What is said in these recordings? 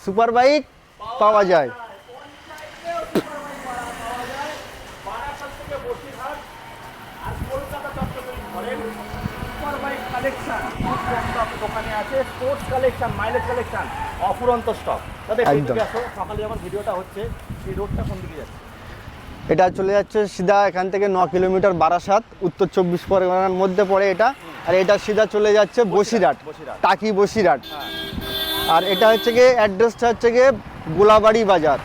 Super bike পাওয়া যায়। দোকানে আছে স্পোর্টস কালেকশন, মাইলেজ কালেকশন, অফুরন্ত স্টক। তাদের সকালে যখন ভিডিওটা হচ্ছে সেই রোডটা কোন দিকে যাচ্ছে? এটা চলে যাচ্ছে সিধা এখান থেকে 9 কিলোমিটার বারাসাত, উত্তর 24 পরগনার মধ্যে পড়ে এটা। আর এটা সিধা চলে যাচ্ছে বসিরহাট, টাকি বসিরহাট। আর এটা হচ্ছে গিয়ে অ্যাড্রেসটা হচ্ছে গিয়ে গোলাবাড়ি বাজার।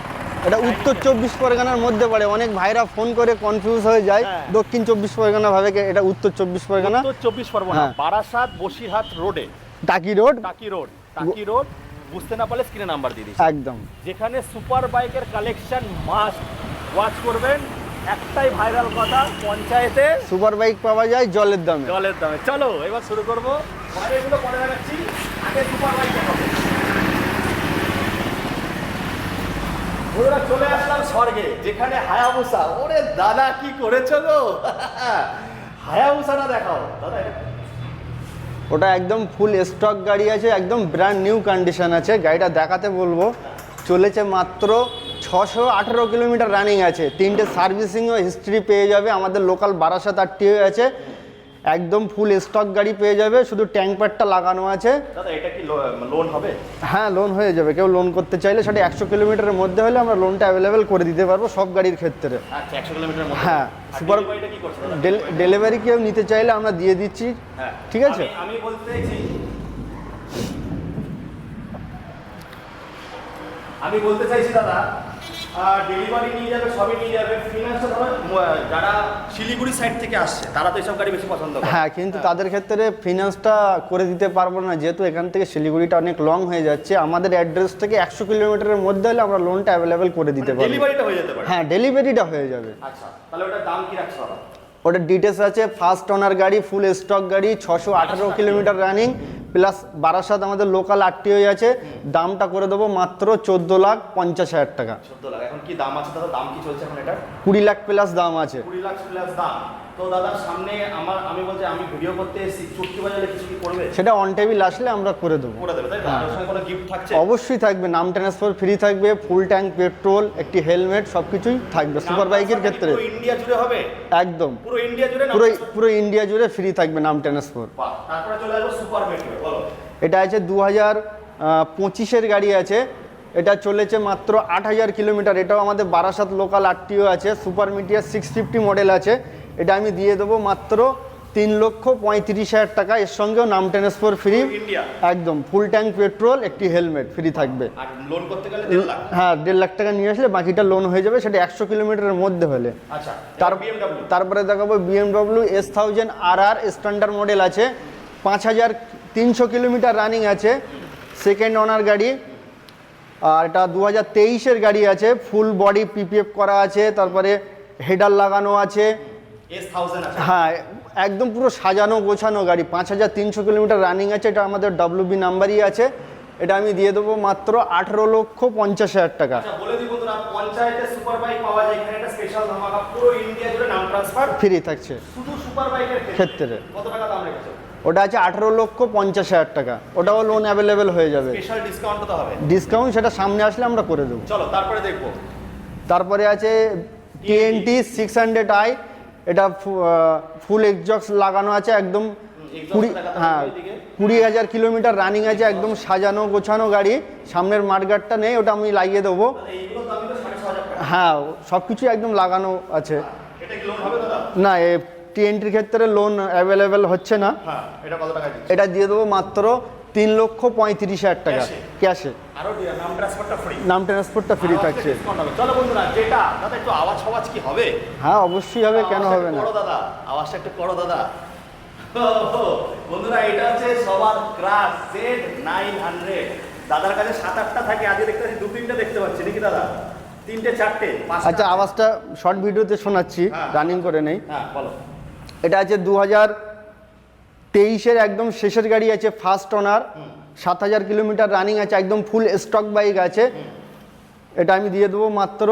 এটা উত্তর 24 পরগনার মধ্যে পড়ে। অনেক ভাইরা ফোন করে কনফিউজ হয়ে যায়, দক্ষিণ 24 পরগনা ভাবে এটা উত্তর 24 পরগনা। উত্তর 24 পরগনা, বারাসাত বসিরহাট রোডে, টাকি রোড। টাকি রোড বুঝতে না পারলে স্ক্রিনে নাম্বার দিয়ে দিচ্ছি একদম। যেখানে সুপার বাইকের কালেকশন মাস্ট ওয়াচ করবেন। একটাই ভাইরাল কথা, পঞ্চায়েতে সুপার বাইক পাওয়া যায় জলের দামে। জলের দামে। চলো এবার শুরু করবো। এগুলো পরে দেখাচ্ছি, আগে সুপার বাইক দেখাবো। চলে আসলাম স্বর্গে, যেখানে হায়াবুসা। ওরে দাদা কি করেছো গো, হায়াবুসাটা দেখাও দাদা। ওটা একদম ফুল স্টক গাড়ি আছে, একদম ব্র্যান্ড নিউ কন্ডিশন আছে। গাড়িটা দেখাতে বলবো। চলেছে মাত্র 618 কিলোমিটার রানিং আছে। 3টে সার্ভিসিংও হিস্ট্রি পেয়ে যাবে। আমাদের লোকাল বারাসাত আরটিও আছে। একদম ফুল স্টক গাড়ি পেয়ে যাবে, শুধু ট্যাঙ্ক প্যাডটা লাগানো আছে। দাদা এটা কি লোন হবে? হ্যাঁ, লোন হয়ে যাবে। কেউ লোন করতে চাইলে সেটা 100 কিলোমিটারের মধ্যে হলে আমরা লোনটা অ্যাভেলেবেল করে দিতে পারবো সব গাড়ির ক্ষেত্রে। আচ্ছা, 100 কিলোমিটার মধ্যে। হ্যাঁ, সুপার ডেলিভারি কেউ নিতে চাইলে আমরা দিয়ে দিচ্ছি। ঠিক আছে। আমি বলতে চাইছি, দাদা ডেলিভারি নিয়ে যাবে, সবই নিয়ে যাবে। ফিনান্সটা ধরো যারা শিলিগুড়ি সাইড থেকে আসছে তারা তো এইসব গাড়ি বেশি পছন্দ করে। হ্যাঁ, কিন্তু তাদের ক্ষেত্রে ফিনান্সটা করে দিতে পারবো না, যেহেতু এখান থেকে শিলিগুড়িটা অনেক লং হয়ে যাচ্ছে। আমাদের অ্যাড্রেস থেকে 100 কিলোমিটারের মধ্যে হলে আমরা লোনটা অ্যাভেলেবেল করে দিতে পারবো। ডেলিভারিটা হয়ে যেতে পারে? হ্যাঁ, ডেলিভারিটা হয়ে যাবে। আচ্ছা, তাহলে ওটার দাম কি রাখছো? ওটার ডিটেলস আছে। ফার্স্ট ওনার গাড়ি, ফুল স্টক গাড়ি, 618 কিলোমিটার রানিং, প্লাস বারাসাত আমাদের লোকাল আরটিও আছে। দামটা করে দেবো মাত্র 14,50,000 টাকা। 14 লাখ। এখন কি দাম আছে দাদা? দাম কি চলছে এখন এটা? 20 লাখ প্লাস দাম আছে। 20 লাখ প্লাস দাম। তো দাদা সামনে আমি বলছি, আমি ভিডিও করতে এসেছি, চুক্তি বাজালে কিছু কি করবে? সেটা অন টেবিল আসলে আমরা করে দেবো। করে দেবে তাই না? আর সঙ্গে কোনো গিফট থাকছে? অবশ্যই থাকবে। নাম ট্রান্সফার ফ্রি থাকবে, ফুল ট্যাঙ্ক পেট্রোল, একটি হেলমেট, সবকিছুই থাকবে সুপার বাইকের ক্ষেত্রে। পুরো ইন্ডিয়া জুড়ে হবে? একদম, পুরো ইন্ডিয়া জুড়ে? পুরো ইন্ডিয়া জুড়ে ফ্রি থাকবে নাম ট্রান্সফার। তারপরে চলে আসবো সুপার মেট্রো। বলো। এটা আছে 2025-এর গাড়ি আছে। এটা চলেছে মাত্র 8,000 কিলোমিটার। এটাও আমাদের বারাসাত লোকাল আরটিও আছে। সুপার মিটিয়ার 650 মডেল আছে। এটা আমি দিয়ে দেবো মাত্র 3,35,000 টাকা। এর সঙ্গেও নাম ট্রান্সফার ফ্রি। একদম ফুল ট্যাঙ্ক পেট্রোল, একটি হেলমেট ফ্রি থাকবে। আর লোন করতে গেলে 1.5 লাখ? হ্যাঁ, 1.5 লাখ টাকা নিয়ে আসলে বাকিটা লোন হয়ে যাবে, সেটা 100 কিলোমিটারের মধ্যে হলে। আচ্ছা, তারপরে দেখাবো BMW S1000 RR standard model আছে। 5,300 কিলোমিটার রানিং আছে। সেকেন্ড ওনার গাড়ি। আর এটা 2023-এর গাড়ি আছে। ফুল বডি PPF করা আছে, তারপরে হেডার লাগানো আছে। S1000 আছে? হ্যাঁ, একদম পুরো সাজানো গোছানো গাড়ি। 5,300 কিলোমিটার রানিং আছে। এটা আমাদের WB নাম্বারই আছে। এটা আমি দিয়ে দেবো মাত্র 18,50,000 টাকা। বলে দিই বন্ধুরা, পঞ্চায়েতে সুপার বাইক পাওয়া যায়। এখানে একটা স্পেশাল ধামাকা, পুরো ইন্ডিয়া জুড়ে নাম ট্রান্সফার ফ্রি থাকছে শুধু সুপার বাইকের ক্ষেত্রে। কত টাকা দাম রেখেছো? ওটা আছে 18,50,000 টাকা। ওটাও লোন অ্যাভেলেবেল হয়ে যাবে। স্পেশাল ডিসকাউন্ট তো হবে? ডিসকাউন্ট সেটা সামনে আসলে আমরা করে দেবো। চলো তারপরে দেখবো। তারপরে আছে TNT 600i। এটা ফুল এক্সজস্ট লাগানো আছে। একদম 20,000 কিলোমিটার রানিং আছে। একদম সাজানো গোছানো গাড়ি। সামনের মাঠগার্ডটা নেই, ওটা আমি লাগিয়ে দেবো। হ্যাঁ, সব কিছুই একদম লাগানো আছে। না, TNT-র ক্ষেত্রে লোন অ্যাভেলেবেল হচ্ছে না। এটা দিয়ে দেবো মাত্র 3,35,000 টাকা ক্যাশে। নাম ট্রান্সপোর্টটা ফ্রি থাকছে। চলো বন্ধুরা, যেটা দাদা একটু আওয়াজ কি হবে? হ্যাঁ, অবশ্যই হবে, কেন হবে না। দাদা আওয়াজটা একটু করো দাদা। বন্ধুরা, এটা হচ্ছে সবার ক্রাশ Z900। দাদার কাছে 7-8টা থাকে, আজকে দেখতে পাচ্ছি 2-3টে দেখতে পাচ্ছি নাকি দাদা? 3টে 4টে 5টা। আচ্ছা, আওয়াজটা শর্ট ভিডিওতে শোনাচ্ছি, রানিং করে নেই। হ্যাঁ বলো। এটা আছে 2023-এর একদম শেষের গাড়ি আছে। ফার্স্ট ওনার, 7,000 কিলোমিটার রানিং আছে। একদম ফুল স্টক বাইক আছে। এটা আমি দিয়ে দেবো মাত্র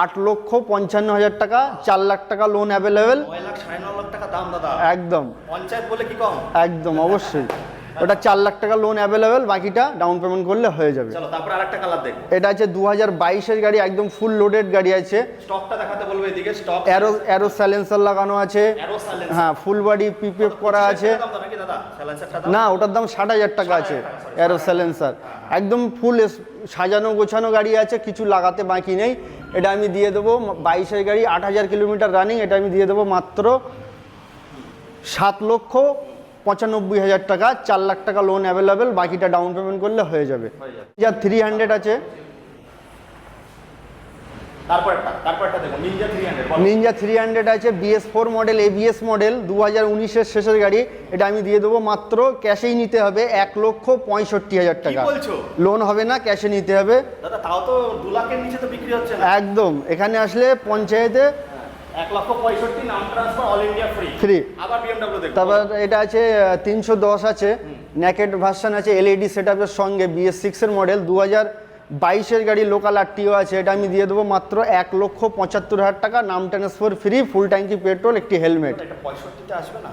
8,55,000 টাকা। 4 লাখ টাকা লোন অ্যাভেলেবেল। 9 লাখ 9.5 লাখ টাকা দাম দাদা। একদম পঞ্চায়েত বলে কি কম? একদম, অবশ্যই। ওটা 4 লাখ টাকা লোন অ্যাভেলেবেল, বাকিটা ডাউন পেমেন্ট করলে হয়ে যাবে। চলো তারপর আরেকটা কালার দেখো। এটা আছে 2022-এর গাড়ি, একদম ফুল লোডেড গাড়ি আছে। স্টকটা দেখাতে বলবো এদিকে। স্টক অ্যারো সাইলেন্সার লাগানো আছে। হ্যাঁ, ফুল বডি পিপিএফ করা আছে। না, ওটার দাম 60,000 টাকা আছে অ্যারো সাইলেন্সার। একদম ফুল সাজানো গোছানো গাড়ি আছে, কিছু লাগাতে বাকি নেই। এটা আমি দিয়ে দেবো 22-এর গাড়ি, 8,000 কিলোমিটার রানিং। এটা আমি দিয়ে দেবো মাত্র 7,95,000 টাকা। 4 লাখ টাকা লোন অ্যাভেলেবেল, বাকিটা ডাউন পেমেন্ট করলে হয়ে যাবে। যা 300 আছে। তারপরটা দেখো নিনজা 300 আছে, BS4 মডেল, ABS মডেল, 2019-এর শেষের গাড়ি। এটা আমি দিয়ে দেবো মাত্র ক্যাশেই নিতে হবে 1,65,000 টাকা। লোন হবে না, ক্যাশে নিতে হবে। দাদা তাও তো 2 লাখের নিচে তো বিক্রি হচ্ছে না। একদম, এখানে আসলে পঞ্চায়েতে 1,65,000 নাম ট্রান্সফার অল ইন্ডিয়া ফ্রি। আবার BMW দেখো। তারপর এটা আছে 310 আছে, নেকেড ভার্সন আছে, LED সেটআপের সঙ্গে, BS6-এর মডেল, 2022-এর গাড়ি, লোকাল RTO আছে। এটা আমি দিয়ে দেবো মাত্র 1,75,000 টাকা, নাম ট্রান্সফার ফ্রি, ফুল ট্যাঙ্কি পেট্রোল, একটি হেলমেট। এটা 65-তে আসবে না?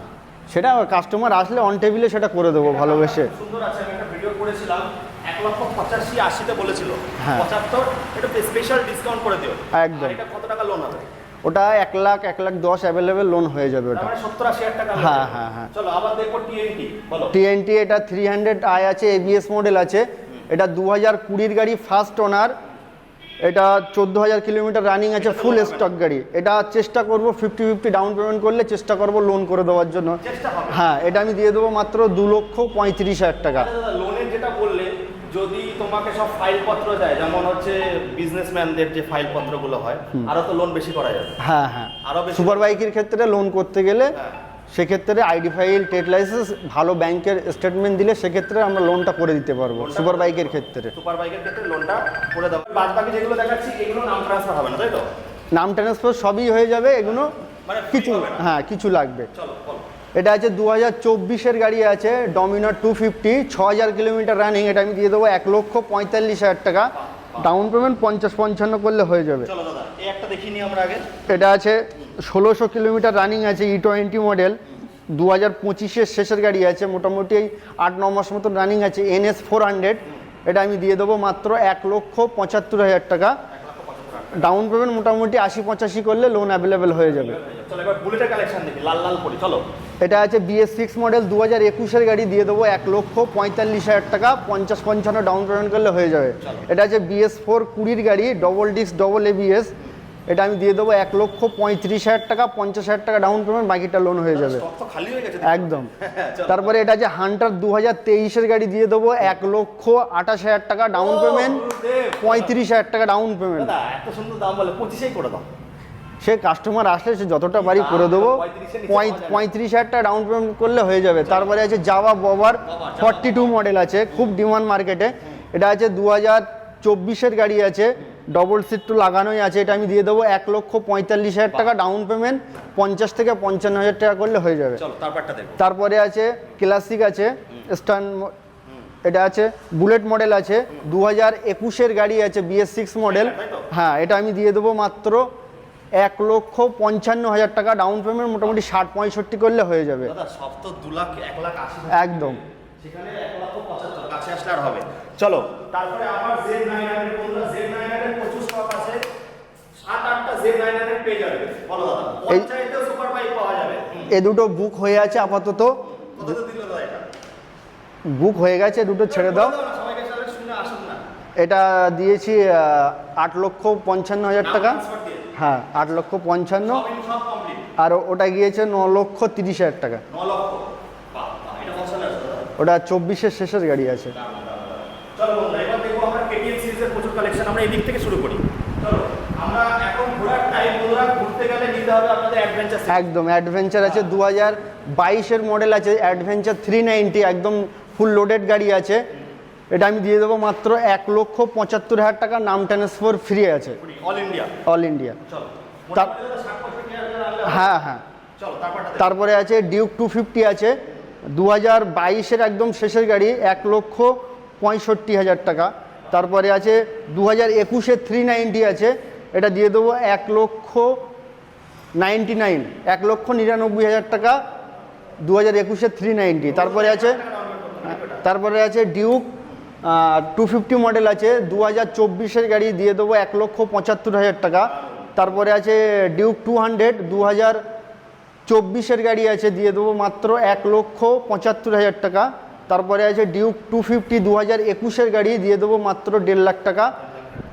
সেটা কাস্টমার আসলে অন টেবিলে সেটা করে দেবো ভালোবেসে। সুন্দর আছে, আমি একটা ভিডিও করেছিলাম 1,85,000-80-তে বলেছিল। হ্যাঁ। 75 এটা স্পেশাল ডিসকাউন্ট করে দিও। একদম। এটা কত টাকা লোন হবে? ওটা 1,10,000 অ্যাভেলেবেল লোন হয়ে যাবে ওটা। মানে 70-80,000 টাকা। হ্যাঁ হ্যাঁ হ্যাঁ। চলো আবার দেখো TNT। বলো। TNT এটা 300i আছে, ABS মডেল আছে। এটা 2020-এর গাড়ি, ফার্স্ট ওনার। এটা 14,000 কিলোমিটার রানিং আছে, ফুল স্টক গাড়ি। এটা চেষ্টা করব 50-50 ডাউন পেমেন্ট করলে চেষ্টা করব লোন করে দেওয়ার জন্য। হ্যাঁ, এটা আমি দিয়ে দেবো মাত্র 2,35,000 টাকা। লোনের যেটা বললে, যদি তোমাকে সব ফাইলপত্র দেয়, যেমন হচ্ছে বিজনেসম্যানদের যে ফাইলপত্রগুলো হয়, আরও তো লোন বেশি করা যাবে। হ্যাঁ হ্যাঁ, আরও বেশি। সুপার বাইকের ক্ষেত্রে লোন করতে গেলে সেক্ষেত্রে আইডি ফাইল, ট্রেড লাইসেন্স, ভালো ব্যাংকের স্টেটমেন্ট দিলে সেক্ষেত্রে আমরা লোনটা করে দিতে পারবো সুপার বাইকের ক্ষেত্রে। সুপার বাইকের ক্ষেত্রে লোনটা করে দেবো। বাদ বাকি যেগুলো দেখাচ্ছি এগুলো নাম ট্রান্সফার হবে না, তাই তো? নাম ট্রান্সফার সবই হয়ে যাবে, এগুলো মানে কিছু হ্যাঁ কিছু লাগবে। চলো বলো। এটা আছে 2024-এর গাড়ি আছে, ডমিনার 250, 6,000 কিলোমিটার রানিং। এটা আমি দিয়ে দেবো 1,45,000 টাকা, ডাউন পেমেন্ট 50-55 করলে হয়ে যাবে। চলো দাদা, এই একটা দেখিয়ে নিই আমরা আগে। এটা আছে 1,600 কিলোমিটার রানিং আছে, E20 মডেল, 2025-এর শেষের গাড়ি আছে, মোটামুটি 8-9 মাস মতন রানিং আছে, NS 400। এটা আমি দিয়ে দেবো মাত্র 1,75,000 টাকা, ডাউন পেমেন্ট মোটামুটি 80-85 করলে লোন অ্যাভেলেবেল হয়ে যাবে। চলো এবার বুলেটের কালেকশন দেখি, লাল লাল করি। চলো। এটা আছে BS6 মডেল, 2021-এর গাড়ি, দিয়ে দেবো 1,45,000 টাকা, 50-55 ডাউন পেমেন্ট করলে হয়ে যাবে। এটা আছে BS4 20-র গাড়ি, ডবল ডিস্ক, ডবল ABS। এটা আমি দিয়ে দেবো 1,35,000 টাকা, 50,000 টাকা ডাউন পেমেন্ট, বাকিটা লোন হয়ে যাবে। স্টক তো খালি হয়ে গেছে একদম। তারপরে এটা আছে হান্টার 2023-এর গাড়ি, দিয়ে দেবো 1,28,000 টাকা ডাউন পেমেন্ট, 35,000 টাকা ডাউন পেমেন্ট। দাদা এত সুন্দর দাম বলে 25-এই করে দাও। সে কাস্টমার আসলে সে যতটা বাড়ি করে দেবো, 35,000 টাকা ডাউন পেমেন্ট করলে হয়ে যাবে। তারপরে আছে জাভা ববার 42 মডেল আছে, খুব ডিমান্ড মার্কেটে। এটা আছে 2024-এর গাড়ি আছে, ডবল সিট টু লাগানোই আছে। এটা আমি দিয়ে দেবো 1,45,000 টাকা, ডাউন পেমেন্ট 50 থেকে 55,000 টাকা করলে হয়ে যাবে। চলো তারপরটা দেখো। তারপরে আছে ক্লাসিক আছে, স্টার্ন, এটা আছে বুলেট মডেল আছে, 2021-এর গাড়ি আছে, BS6 মডেল। হ্যাঁ, এটা আমি দিয়ে দেবো মাত্র 1,55,000 টাকা, ডাউন পেমেন্ট মোটামুটি 60-65 করলে হয়ে যাবে। দাদা সব তো 2 লাখ 1,80,000 একদম। সেখানে 1,75,000 কাছে আসলে আর হবে। চলো তারপরে আবার Z900 বন্ধুরা, Z900 প্রচুর স্টক আছে, 7-8টা Z900 পেয়ে যাবে। বলো দাদা, পঞ্চায়েতেও সুপার বাইক পাওয়া যাবে। এ দুটো বুক হয়ে আছে আপাতত, কত দিল দাদা এটা? বুক হয়ে গেছে, দুটো ছেড়ে দাও। সবাইকে সাথে শুনে আসুন না। এটা দিয়েছি 8,55,000 টাকা। হ্যাঁ, 8,55,000। সব কমপ্লিট। আর ওটা গিয়েছে 9,30,000 টাকা। 9 লক্ষ। বাহ বাহ, এটা কত সালে আসছে দাদা? ওটা 24-এর শেষের গাড়ি আছে। চলো বন্ধুরা, এবার দেখবো আমরা KTM সিরিজের প্রচুর কালেকশন। আমরা এই দিক থেকে শুরু করি। চলো আমরা এখন ঘোরার টাইম বন্ধুরা, ঘুরতে গেলে নিতে হবে আপনাদের অ্যাডভেঞ্চার। একদম অ্যাডভেঞ্চার আছে, 2022-এর মডেল আছে, অ্যাডভেঞ্চার 390, একদম ফুল লোডেড গাড়ি আছে। এটা আমি দিয়ে দেবো মাত্র 1,75,000 টাকা, নাম ট্রান্সফার ফ্রি আছে, অল ইন্ডিয়া। All India. চলো হ্যাঁ হ্যাঁ। চলো তারপরে আছে ডিউক 250 আছে, 2022-এর একদম শেষের গাড়ি, 1,65,000 টাকা। তারপরে আছে 2021-এর 390 আছে, এটা দিয়ে দেবো 1,99,000 টাকা, 2021-এর 390। তারপরে আছে তারপরে আছে ডিউক 250 মডেল আছে 2024-এর গাড়ি দিয়ে দেবো 1,75,000 টাকা। তারপরে আছে ডিউক 200 2024-এর গাড়ি আছে দিয়ে দেবো মাত্র 1,75,000 টাকা। তারপরে আছে ডিউক 250 2021-এর গাড়ি দিয়ে দেবো মাত্র 1.5 লাখ টাকা।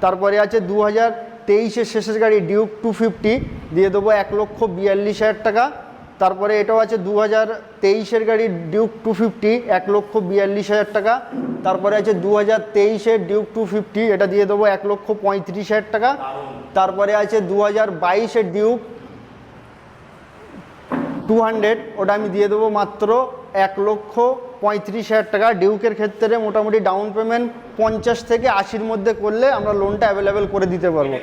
তারপরে আছে 2023-এর শেষের গাড়ি ডিউক 250 দিয়ে দেবো 1,42,000 টাকা। তারপরে এটাও আছে 2023-এর গাড়ি ডিউক 250 1,42,000 টাকা। তারপরে আছে 2023-এর ডিউক 250 এটা দিয়ে দেবো 1,35,000 টাকা। তারপরে আছে 2022-এর ডিউক 200 ওটা আমি দিয়ে দেবো মাত্র 1,35,000 টাকা। ডিউকের ক্ষেত্রে মোটামুটি ডাউন পেমেন্ট 50 থেকে 80-র মধ্যে করলে আমরা লোনটা অ্যাভেলেবেল করে দিতে পারবো।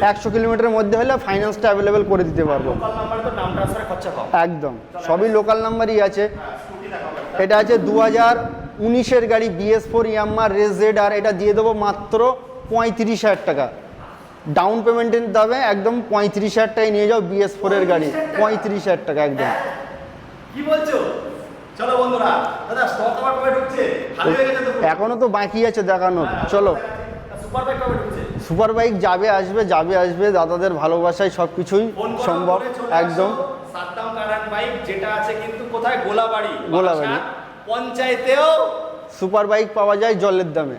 100 কিলোমিটারের মধ্যে হলে ফাইন্যান্সটা অ্যাভেলেবেল করে দিতে পারবো। একদম সবই লোকাল নাম্বারই আছে। এটা আছে 2019-এর গাড়ি BS4 ইয়ামাহা রেস ZR এটা দিয়ে দেবো মাত্র 35,000 টাকা। ডাউন পেমেন্টের দামে একদম 35,000 টাকায় নিয়ে যাও BS4-এর গাড়ি 35,000 টাকা একদম। কি বলছো? চলো বন্ধুরা, দাদা স্টক আবার কবে ঢুকছে? খালি হয়ে গেছে তো? এখনো তো বাকি আছে দেখানোর। চলো সুপার বাইক কবে ঢুকছে? সুপার বাইক যাবে আসবে দাদাদের ভালোবাসায় সব কিছুই সম্ভব একদম। সাদ্দাম কারান বাইক যেটা আছে কিন্তু কোথায়? গোলাবাড়ি পঞ্চায়েতেও সুপার বাইক পাওয়া যায় জলের দামে।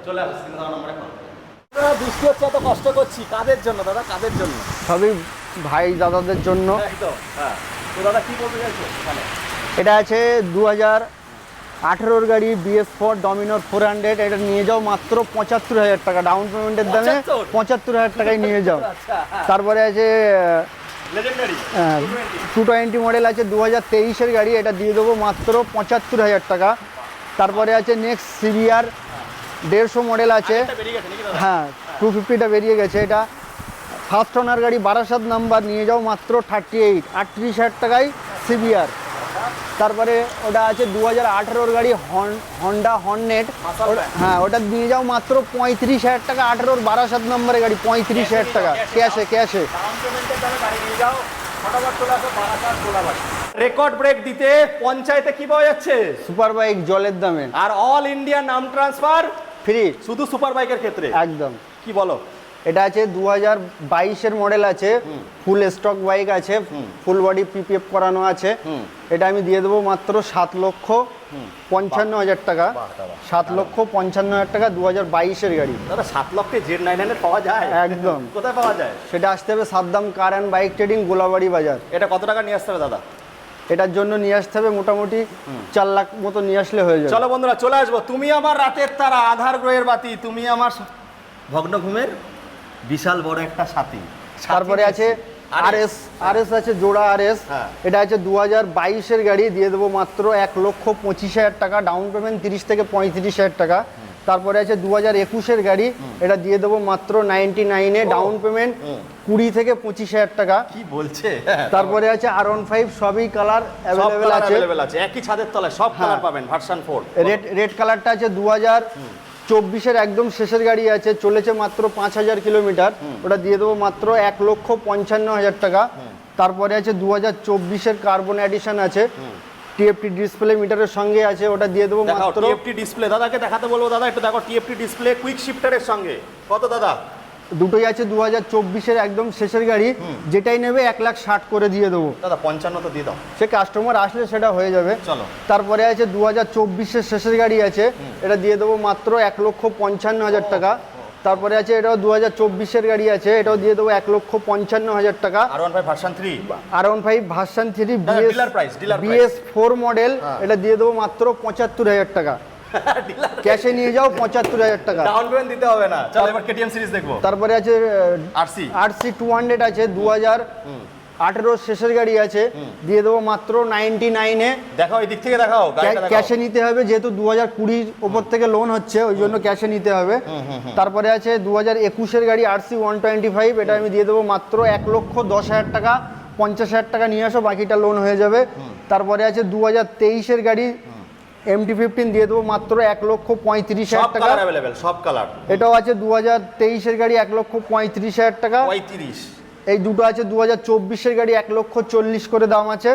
চলে আসো স্ক্রিনে দেওয়া নম্বরে কল। বৃষ্টি হচ্ছে, এত কষ্ট করছি কাদের জন্য দাদা? কাদের জন্য? সবই ভাই দাদাদের জন্য। একদম হ্যাঁ। তো দাদা কি বলতে চাইছো? এটা আছে 2018-র গাড়ি BS4 ডমিনর 400 এটা নিয়ে যাও মাত্র 75,000 টাকা ডাউন পেমেন্টের দামে 75,000 টাকায় নিয়ে যাও। তারপরে আছে লেজেন্ডারি 220 মডেল আছে 2023-এর গাড়ি এটা দিয়ে দেবো মাত্র 75,000 টাকা। তারপরে আছে নেক্সট CBR 150 মডেল আছে, হ্যাঁ 250টা বেরিয়ে গেছে। এটা ফার্স্ট ওনার গাড়ি 12 নাম্বার নিয়ে যাও মাত্র 38,000 টাকায় CBR। তারপরে ওটা আছে 2018-র গাড়ি হন্ডা হর্নেট, হ্যাঁ ওটা নিয়ে যাও মাত্র 35,000 টাকা। 18-র 12 নম্বরের গাড়ি 35,000 টাকা ক্যাশে। রেকর্ড ব্রেক দিতে পঞ্চায়েতে কি পাওয়া যাচ্ছে? সুপার বাইক জলের দামে আর অল ইন্ডিয়া নাম ট্রান্সফার ফ্রি শুধু সুপার বাইকের ক্ষেত্রে। একদম। কি বলো? এটা আছে 2022-এর মডেল আছে, ফুল স্টক বাইক আছে, ফুল বডি PPF করানো আছে। এটা আমি দিয়ে দেবো মাত্র 7,55,000 টাকা। 7,55,000 টাকা 2022-এর গাড়ি। দাদা 7 লক্ষে Z99 পাওয়া যায়? একদম। কোথায় পাওয়া যায়? সেটা আসতে হবে Saddam car and bike trading Golabari বাজার। এটা কত টাকা নিয়ে আসতে হবে দাদা? এটার জন্য নিয়ে আসতে হবে মোটামুটি 4 লাখ মতো নিয়ে আসলে হয়ে যাবে। চলো বন্ধুরা চলে আসবো। তুমি আমার রাতের তারা, আধার গ্রহের বাতি, তুমি আমার ভগ্ন ঘুমের বিশাল বড় একটা সাথী। তারপরে আছে RS আছে জোড়া RS, এটা আছে 2022-এর গাড়ি দিয়ে দেবো মাত্র 1,25,000 টাকা ডাউন পেমেন্ট 30 থেকে 35,000 টাকা। তারপরে আছে 2021-এর গাড়ি এটা দিয়ে দেবো মাত্র 99-এ ডাউন পেমেন্ট 20 থেকে 25,000 টাকা। কি বলছে? তারপরে আছে R15 সবই কালার অ্যাভেলেবেল আছে, একই ছাদের তলায় সব কালার পাবেন। ভার্সন 4 রেড কালারটা আছে 2024-এর একদম শেষের গাড়ি আছে, চলেছে মাত্র 5,000 কিলোমিটার, ওটা দিয়ে দেবো মাত্র 1,55,000 টাকা। তারপরে আছে 2024-এর কার্বন এডিশন আছে, TFT ডিসপ্লে মিটারের সঙ্গে আছে, ওটা দিয়ে দেবো মাত্র TFT ডিসপ্লে। দাদাকে দেখাতে বলবো, দাদা একটু দেখো TFT ডিসপ্লে কুইক শিফটারের সঙ্গে কত দাদা? দুটোই আছে 2024-এর একদম শেষের গাড়ি, যেটাই নেবে 1,60,000 করে দিয়ে দেবো। দাদা 55 তো দিয়ে দাও, সে কাস্টমার আসলে সেটা হয়ে যাবে। চলো। তারপরে আছে 2024-এর শেষের গাড়ি আছে, এটা দিয়ে দেবো মাত্র 1,55,000 টাকা। তারপরে আছে এটাও 2024-এর গাড়ি আছে, এটাও দিয়ে দেবো 1,55,000 টাকা। R15 version 3 R15 version 3 dealer price BS4 model, এটা দিয়ে দেবো মাত্র 75,000 টাকা। ক্যাশে নিয়ে যাও 75,000 টাকা, ডাউন পেমেন্ট দিতে হবে না। চলো এবার KTM সিরিজ দেখবো। তারপরে আছে RC 200 আছে 2018 শেষের গাড়ি আছে, দিয়ে দেবো মাত্র 99-এ। দেখাও এই দিক থেকে দেখাও, ক্যাশে নিতে হবে যেহেতু 2020 ওপর থেকে লোন হচ্ছে, ওই জন্য ক্যাশে নিতে হবে। তারপরে আছে 2021-এর গাড়ি RC 125, এটা আমি দিয়ে দেবো মাত্র 1,10,000 টাকা। 50,000 টাকা নিয়ে আসো, বাকিটা লোন হয়ে যাবে। তারপরে আছে 2023-এর গাড়ি MT-15 দিয়ে দেবো মাত্র 1,35,000 টাকা, সব কালার। এটাও আছে 2023-এর গাড়ি 1,35,000 টাকা। 35 এই দুটো আছে 2024-এর গাড়ি 1,40,000 করে দাম আছে।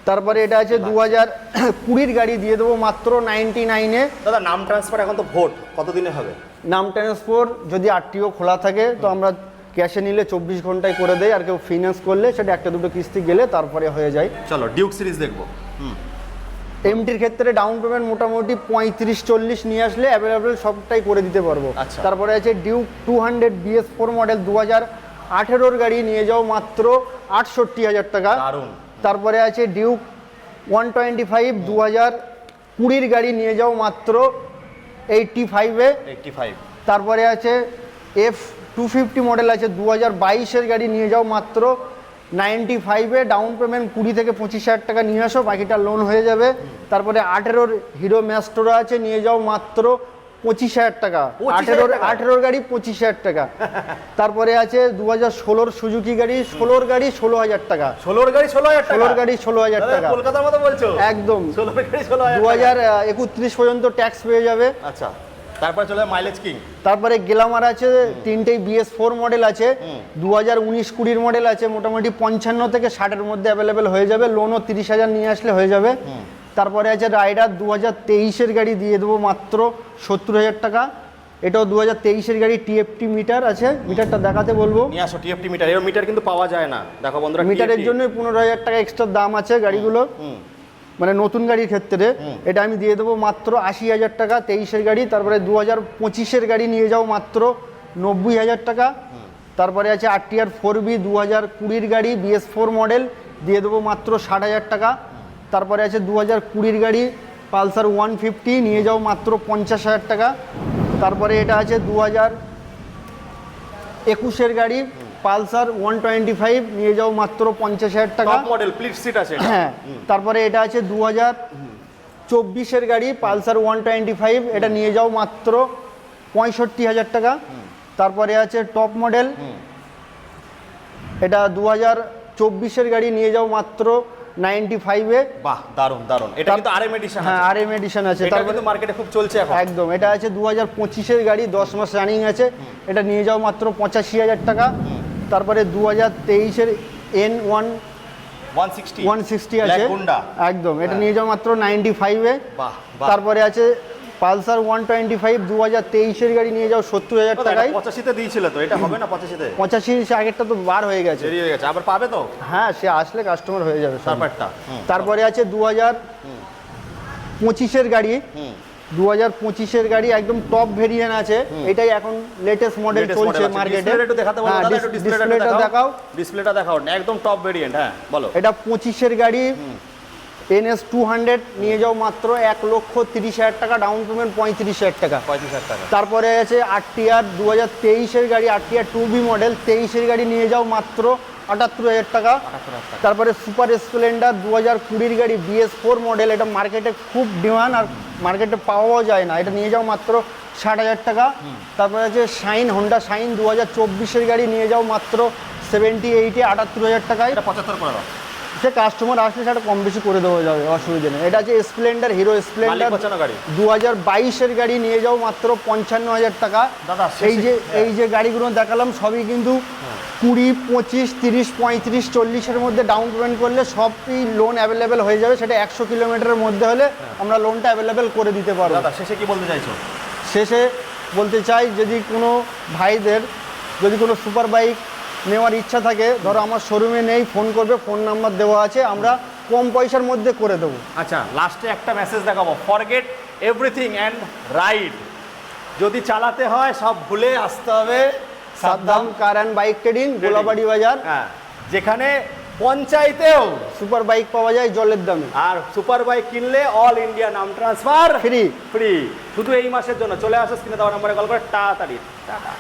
তারপরে এটা আছে 2020 গাড়ি দিয়ে দেবো মাত্র 99-এ। দাদা নাম ট্রান্সফার এখন তো ভোট কতদিনে হবে? নাম ট্রান্সফার যদি আরটিও খোলা থাকে তো আমরা ক্যাশে নিলে 24 ঘন্টায় করে দেয়, আর কেউ ফিনান্স করলে সেটা একটা দুটো কিস্তি গেলে তারপরে হয়ে যায়। চলো ডিউক সিরিজ দেখবো। এমটির ক্ষেত্রে ডাউন পেমেন্ট মোটামুটি 35-40 নিয়ে আসলে অ্যাভেলেবেল সবটাই করে দিতে পারবো। আচ্ছা। তারপরে আছে ডিউক 200 BS4 মডেল 2018 গাড়ি নিয়ে যাও মাত্র 68,000 টাকা। দারুণ। তারপরে আছে ডিউক 125 2020 গাড়ি নিয়ে যাও মাত্র 85-এ। 85। তারপরে আছে F250 মডেল আছে 2022-এর গাড়ি নিয়ে যাও মাত্র 95-এ। ডাউন পেমেন্ট 20 থেকে 25,000 টাকা নিয়ে আসো, বাকিটা লোন হয়ে যাবে। তারপরে 18-র হিরো ম্যাস্টোরা আছে, নিয়ে যাও মাত্র 25,000 টাকা। 18-র গাড়ি 25,000 টাকা। তারপরে আছে 2016-র সুজুকি গাড়ি, 16-র গাড়ি 16,000 টাকা। 16-র গাড়ি 16,000 টাকা। 16-র গাড়ি 16,000 টাকা। কলকাতার মতো বলছো? একদম। 16-র গাড়ি 16,000 টাকা। 2031 পর্যন্ত ট্যাক্স পেয়ে যাবে। আচ্ছা, তারপর চলে মাইলেজ কিং। তারপরে গ্ল্যামার আছে, তিনটেই BS4 মডেল আছে, 2019-20 মডেল আছে, মোটামুটি 55 থেকে 60-এর মধ্যে অ্যাভেলেবেল হয়ে যাবে, লোনও 30,000 নিয়ে আসলে হয়ে যাবে। তারপরে আছে রাইডার 2023-এর গাড়ি দিয়ে দেবো মাত্র 70,000 টাকা। এটাও 2023-এর গাড়ি, TFT মিটার আছে, মিটারটা দেখাতে বলবো। নিয়ে আসো TFT মিটার। এর মিটার কিন্তু পাওয়া যায় না, দেখো বন্ধুরা। মিটারের জন্য 15,000 টাকা এক্সট্রা দাম আছে গাড়িগুলো, মানে নতুন গাড়ির ক্ষেত্রে। এটা আমি দিয়ে দেবো মাত্র 80,000 টাকা 23-এর গাড়ি। তারপরে 2025-এর গাড়ি নিয়ে যাও মাত্র 90,000 টাকা। তারপরে আছে RTR 4B 2020-র গাড়ি, BS4 মডেল, দিয়ে দেবো মাত্র 60,000 টাকা। তারপরে আছে 2020-র গাড়ি পালসার 150, নিয়ে যাও মাত্র 50,000 টাকা। তারপরে এটা আছে 2021-এর গাড়ি পালসার 125, নিয়ে যাও মাত্র 50,000 টাকা। টপ মডেল স্প্লিট সিট আছে। হ্যাঁ। তারপরে এটা আছে 2024-এর গাড়ি পালসার 125, এটা নিয়ে যাও মাত্র 65,000 টাকা। তারপরে আছে টপ মডেল, এটা 2024-এর গাড়ি, নিয়ে যাও মাত্র 95-এ। বাহ, দারুণ দারুণ। এটা কিন্তু RM এডিশন আছে। হ্যাঁ, RM এডিশন আছে। এটা কিন্তু মার্কেটে খুব চলছে এখন। একদম। এটা আছে 2025-এর গাড়ি, 10 মাস রানিং আছে, এটা নিয়ে যাও মাত্র 85,000 টাকা। তারপরে 2023-এর N1 160 আছে, একদম, এটা নিয়ে যাও মাত্র 95-এ। বাহ। তারপরে আছে পালসার 125 2023-এর গাড়ি, নিয়ে যাও 70,000 টাকায়। 85-তে দিয়েছিল তো, এটা হবে না 85-তে? 85 আগেরটা তো বার হয়ে গেছে, দেরি হয়ে গেছে, আবার পাবে তো? হ্যাঁ, সে আসলে কাস্টমার হয়ে যাবে তারপরটা। তারপরে আছে 2025-এর গাড়ি, 2025-এর গাড়ি একদম টপ ভেরিয়েন্ট আছে, এটাই এখন লেটেস্ট মডেল চলছে মার্কেটে। একটু দেখাতে বলো দাদা, একটু ডিসপ্লেটা দেখাও। ডিসপ্লেটা দেখাও, একদম টপ ভেরিয়েন্ট। হ্যাঁ বলো। এটা 25-এর গাড়ি NS 200, নিয়ে যাও মাত্র 1,30,000 টাকা, ডাউন পেমেন্ট 35,000 টাকা। 35,000 টাকা। তারপরে আছে RTR 2023-এর গাড়ি, RTR 2B মডেল 23-এর গাড়ি, নিয়ে যাও মাত্র 78,000 টাকা। তারপরে সুপার স্প্লেন্ডার 2020-এর গাড়ি, BS4 মডেল, এটা মার্কেটে খুব ডিমান্ড আর মার্কেটে পাওয়াও যায় না, এটা নিয়ে যাও মাত্র 60,000 টাকা। তারপরে আছে শাইন, হোন্ডা শাইন 2024-এর গাড়ি, নিয়ে যাও মাত্র 78-এ 78,000 টাকায়। এটা 75 করে দাও। সে কাস্টমার আসলে সেটা কম বেশি করে দেওয়া যাবে, অসুবিধা নেই। এটা আছে স্প্লেন্ডার, হিরো স্প্লেন্ডার 2022-এর গাড়ি, নিয়ে যাও মাত্র 55,000 টাকা। দাদা এই যে গাড়িগুলো দেখালাম সবই কিন্তু 20, 25, 30, 35, 40-এর মধ্যে ডাউন পেমেন্ট করলে সবই লোন অ্যাভেলেবেল হয়ে যাবে। সেটা 100 কিলোমিটারের মধ্যে হলে আমরা লোনটা অ্যাভেলেবেল করে দিতে পারবো। দাদা শেষে কি বলতে চাইছো? শেষে বলতে চাই, যদি কোনো ভাইদের যদি কোনো সুপার বাইক নেওয়ার ইচ্ছা থাকে, ধরো আমার শোরুমে নেই, ফোন করবে, ফোন নাম্বার দেওয়া আছে, আমরা কম পয়সার মধ্যে করে দেবো। আচ্ছা, লাস্টে একটা মেসেজ দেখাবো, ফরগেট এভরিথিং অ্যান্ড রাইড। যদি চালাতে হয় সব ভুলে আসতে হবে Saddam car and bike trading, Golabari বাজার। হ্যাঁ, যেখানে পঞ্চায়েতেও সুপার বাইক পাওয়া যায় জলের দামে, আর সুপার বাইক কিনলে অল ইন্ডিয়া নাম ট্রান্সফার ফ্রি। শুধু এই মাসের জন্য। চলে আসো, স্ক্রিনে দেওয়া নম্বরে কল করে তাড়াতাড়ি। টাটা।